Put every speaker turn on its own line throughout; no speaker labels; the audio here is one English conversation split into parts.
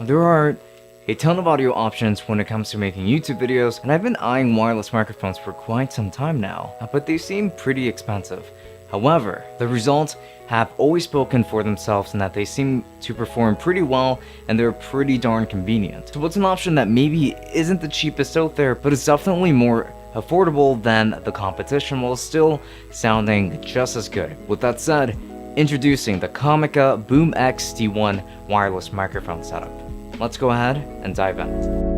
There are a ton of audio options when it comes to making YouTube videos, and I've been eyeing wireless microphones for quite some time now, but they seem pretty expensive. However, the results have always spoken for themselves in that they seem to perform pretty well and they're pretty darn convenient. So it's an option that maybe isn't the cheapest out there, but it's definitely more affordable than the competition while still sounding just as good. With that said, introducing the Comica BoomX-D wireless microphone setup. Let's go ahead and dive in.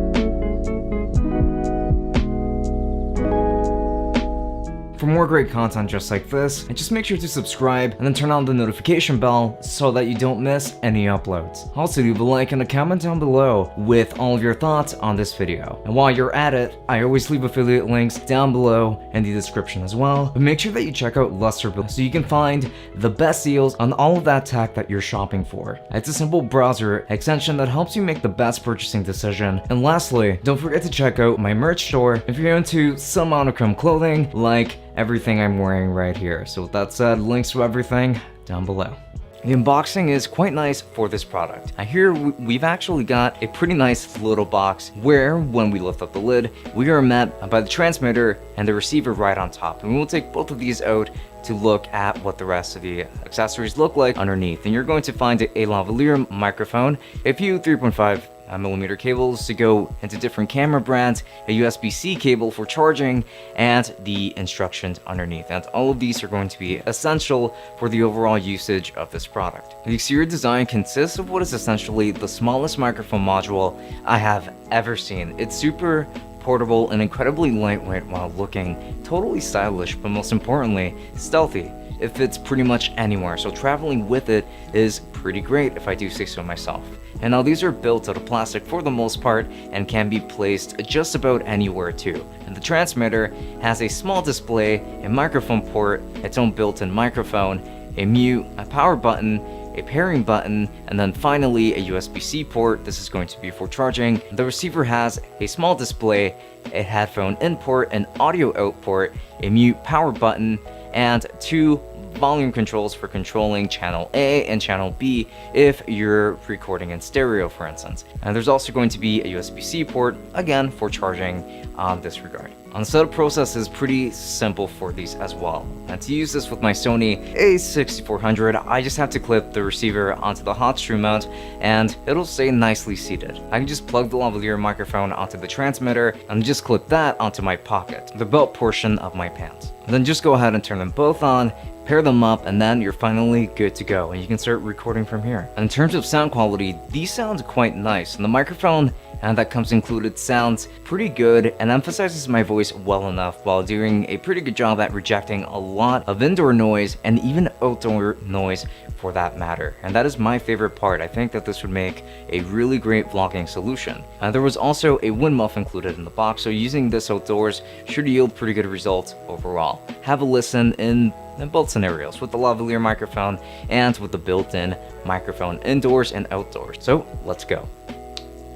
For more great content just like this, and just make sure to subscribe and then turn on the notification bell so that you don't miss any uploads. Also leave a like and a comment down below with all of your thoughts on this video. And while you're at it, I always leave affiliate links down below in the description as well. But make sure that you check out Luster so you can find the best deals on all of that tech that you're shopping for. It's a simple browser extension that helps you make the best purchasing decision. And lastly, don't forget to check out my merch store if you're into some monochrome clothing like everything I'm wearing right here. So with that said, links to everything down below. The unboxing is quite nice for this product. Here we've actually got a pretty nice little box where when we lift up the lid, we are met by the transmitter and the receiver right on top. And we will take both of these out to look at what the rest of the accessories look like underneath. And you're going to find a lavalier microphone, a few 3.5 millimeter cables to go into different camera brands, a USB-C cable for charging, and the instructions underneath. And all of these are going to be essential for the overall usage of this product. The exterior design consists of what is essentially the smallest microphone module I have ever seen. It's super portable and incredibly lightweight while looking totally stylish, but most importantly, stealthy. It fits pretty much anywhere, so traveling with it is pretty great if I do say so myself. And now these are built out of plastic for the most part and can be placed just about anywhere too. And the transmitter has a small display, a microphone port, its own built-in microphone, a mute, a power button, a pairing button, and then finally a USB-C port. This is going to be for charging. The receiver has a small display, a headphone in port, an audio out port, a mute power button, and two volume controls for controlling channel A and channel B if you're recording in stereo, for instance. And there's also going to be a USB-C port, again, for charging on this regard. The setup process is pretty simple for these as well. And to use this with my Sony a6400, I just have to clip the receiver onto the hot screw mount and it'll stay nicely seated. I can just plug the lavalier microphone onto the transmitter and just clip that onto my pocket, the belt portion of my pants. And then just go ahead and turn them both on, pair them up, and then you're finally good to go and you can start recording from here. And in terms of sound quality, these sound quite nice, and the microphone that comes included sounds pretty good and emphasizes my voice well enough while doing a pretty good job at rejecting a lot of indoor noise and even outdoor noise for that matter. And that is my favorite part. I think that this would make a really great vlogging solution. There was also a wind muff included in the box, so using this outdoors should yield pretty good results overall. Have a listen in both scenarios, with the lavalier microphone and with the built-in microphone indoors and outdoors. So let's go.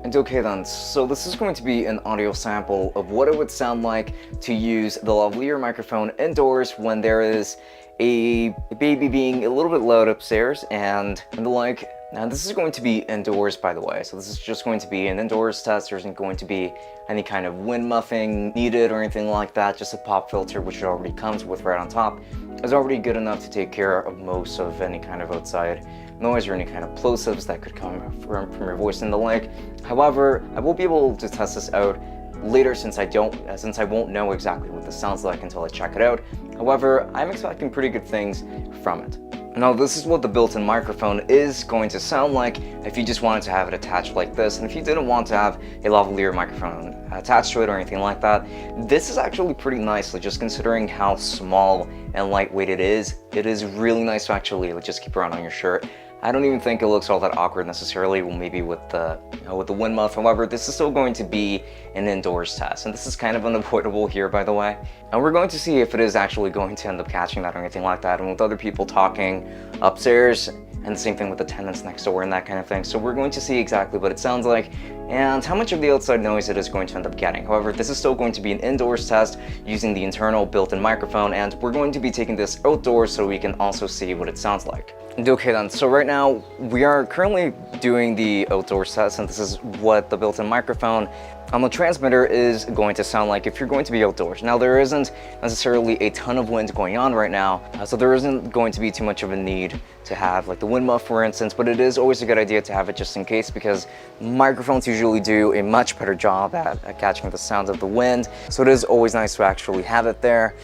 And okay then, so this is going to be an audio sample of what it would sound like to use the lavalier microphone indoors when there is a baby being a little bit loud upstairs and the like. Now this is going to be indoors, by the way, so this is just going to be an indoors test. There isn't going to be any kind of wind muffing needed or anything like that. Just a pop filter, which it already comes with right on top, is already good enough to take care of most of any kind of outside noise or any kind of plosives that could come from your voice and the like. However, I will be able to test this out later since I won't know exactly what this sounds like until I check it out. However, I'm expecting pretty good things from it. Now this is what the built-in microphone is going to sound like if you just wanted to have it attached like this, and if you didn't want to have a lavalier microphone attached to it or anything like that. This is actually pretty nicely, just considering how small and lightweight it is. It is really nice to actually just keep around on your shirt. I don't even think it looks all that awkward necessarily, well, maybe with the wind muff. However, this is still going to be an indoors test, and this is kind of unavoidable here, by the way. And we're going to see if it is actually going to end up catching that or anything like that, and with other people talking upstairs, and the same thing with the tenants next door and that kind of thing. So we're going to see exactly what it sounds like and how much of the outside noise it is going to end up getting. However, this is still going to be an indoors test using the internal built-in microphone, and we're going to be taking this outdoors so we can also see what it sounds like. Okay then, so right now we are currently doing the outdoor test, and this is what the built-in microphone on the transmitter is going to sound like if you're going to be outdoors. Now, there isn't necessarily a ton of wind going on right now, so there isn't going to be too much of a need to have like the wind muff, for instance, but it is always a good idea to have it just in case, because microphones usually do a much better job at catching the sounds of the wind. So it is always nice to actually have it there,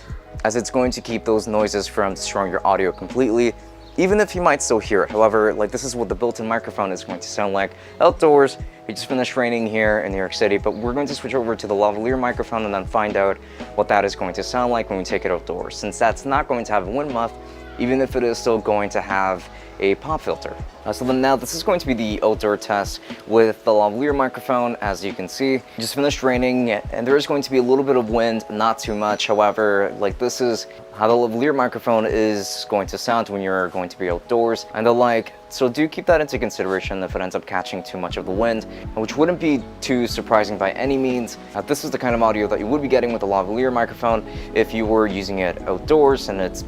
as it's going to keep those noises from destroying your audio completely, even if you might still hear it. However, like, this is what the built-in microphone is going to sound like outdoors. We just finished raining here in New York City, but we're going to switch over to the lavalier microphone and then find out what that is going to sound like when we take it outdoors, since that's not going to have a wind muff, even if it is still going to have a pop filter. So then now this is going to be the outdoor test with the lavalier microphone. As you can see, it just finished raining and there is going to be a little bit of wind, not too much. However, like, this is how the lavalier microphone is going to sound when you're going to be outdoors and the like. So do keep that into consideration if it ends up catching too much of the wind, which wouldn't be too surprising by any means. This is the kind of audio that you would be getting with a lavalier microphone if you were using it outdoors and it's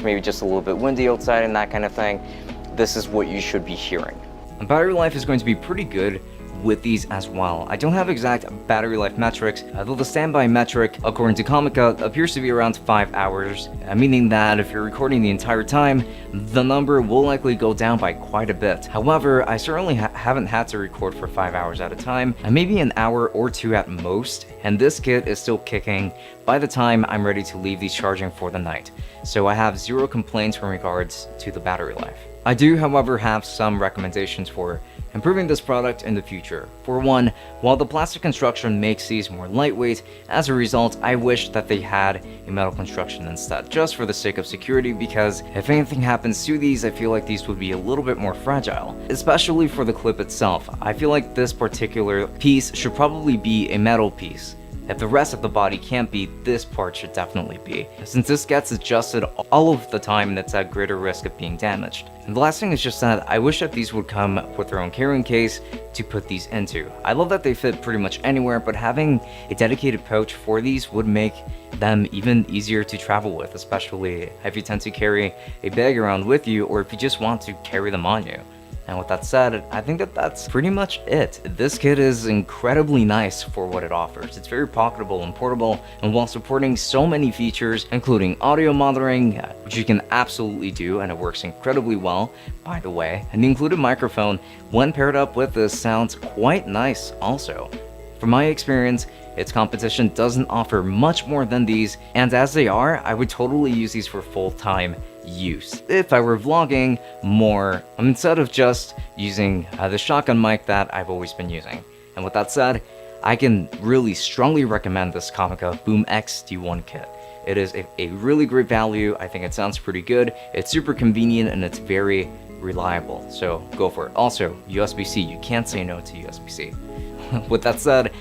maybe just a little bit windy outside and that kind of thing. This is what you should be hearing. And battery life is going to be pretty good with these as well. I don't have exact battery life metrics, though the standby metric, according to Comica, appears to be around 5 hours, meaning that if you're recording the entire time, the number will likely go down by quite a bit. However, I certainly haven't had to record for 5 hours at a time, and maybe an hour or two at most, and this kit is still kicking by the time I'm ready to leave these charging for the night. So I have zero complaints in regards to the battery life. I do, however, have some recommendations for improving this product in the future. For one, while the plastic construction makes these more lightweight, as a result, I wish that they had a metal construction instead, just for the sake of security, because if anything happens to these, I feel like these would be a little bit more fragile, especially for the clip itself. I feel like this particular piece should probably be a metal piece. If the rest of the body can't be, this part should definitely be, since this gets adjusted all of the time and it's at greater risk of being damaged. And the last thing is just that I wish that these would come with their own carrying case to put these into. I love that they fit pretty much anywhere, but having a dedicated pouch for these would make them even easier to travel with, especially if you tend to carry a bag around with you or if you just want to carry them on you. And with that said, I think that that's pretty much it. This kit is incredibly nice for what it offers. It's very pocketable and portable, and while supporting so many features, including audio monitoring, which you can absolutely do, and it works incredibly well, by the way, and the included microphone, when paired up with this, sounds quite nice also. From my experience, its competition doesn't offer much more than these, and as they are, I would totally use these for full-time use if I were vlogging more, instead of just using the shotgun mic that I've always been using. And with that said, I can really strongly recommend this Comica BoomX-D kit. It is a really great value. I think it sounds pretty good, it's super convenient, and it's very reliable, so go for it. Also, USB-C, you can't say no to USB-C. With that said,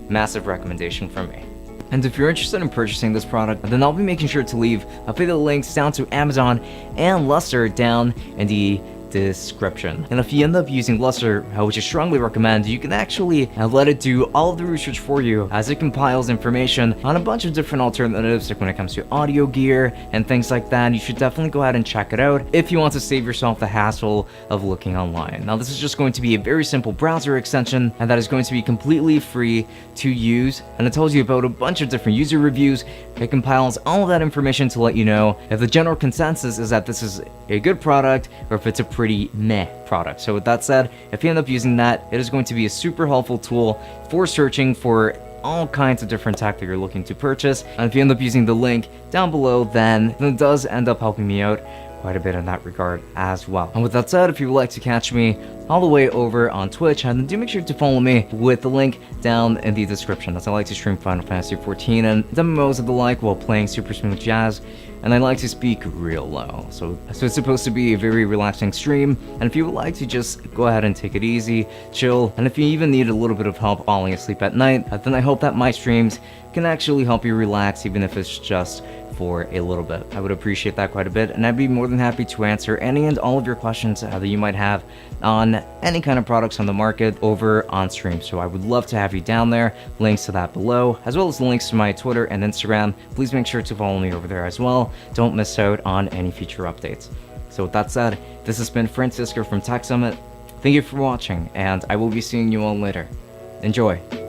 massive recommendation from me. And if you're interested in purchasing this product, then I'll be making sure to leave affiliate links down to Amazon and Luster down in the description. And if you end up using Luster, which I strongly recommend, you can actually let it do all of the research for you, as it compiles information on a bunch of different alternatives, like when it comes to audio gear and things like that. You should definitely go ahead and check it out if you want to save yourself the hassle of looking online. Now, this is just going to be a very simple browser extension, and that is going to be completely free to use, and it tells you about a bunch of different user reviews. It compiles all of that information to let you know if the general consensus is that this is a good product or if it's a pretty meh product. So with that said, if you end up using that, it is going to be a super helpful tool for searching for all kinds of different tech that you're looking to purchase. And if you end up using the link down below, then it does end up helping me out quite a bit in that regard as well. And with that said, if you would like to catch me all the way over on Twitch, and then do make sure to follow me with the link down in the description, as I like to stream Final Fantasy XIV and MMOs of the like while playing super smooth jazz, and I like to speak real low. So it's supposed to be a very relaxing stream, and if you would like to just go ahead and take it easy, chill, and if you even need a little bit of help falling asleep at night, then I hope that my streams can actually help you relax, even if it's just for a little bit. I would appreciate that quite a bit, and I'd be more than happy to answer any and all of your questions that you might have on any kind of products on the market over on stream. So I would love to have you down there. Links to that below, as well as the links to my Twitter and Instagram. Please make sure to follow me over there as well. Don't miss out on any future updates. So with that said, this has been Francisco from Tech Summit. Thank you for watching, and I will be seeing you all later. Enjoy!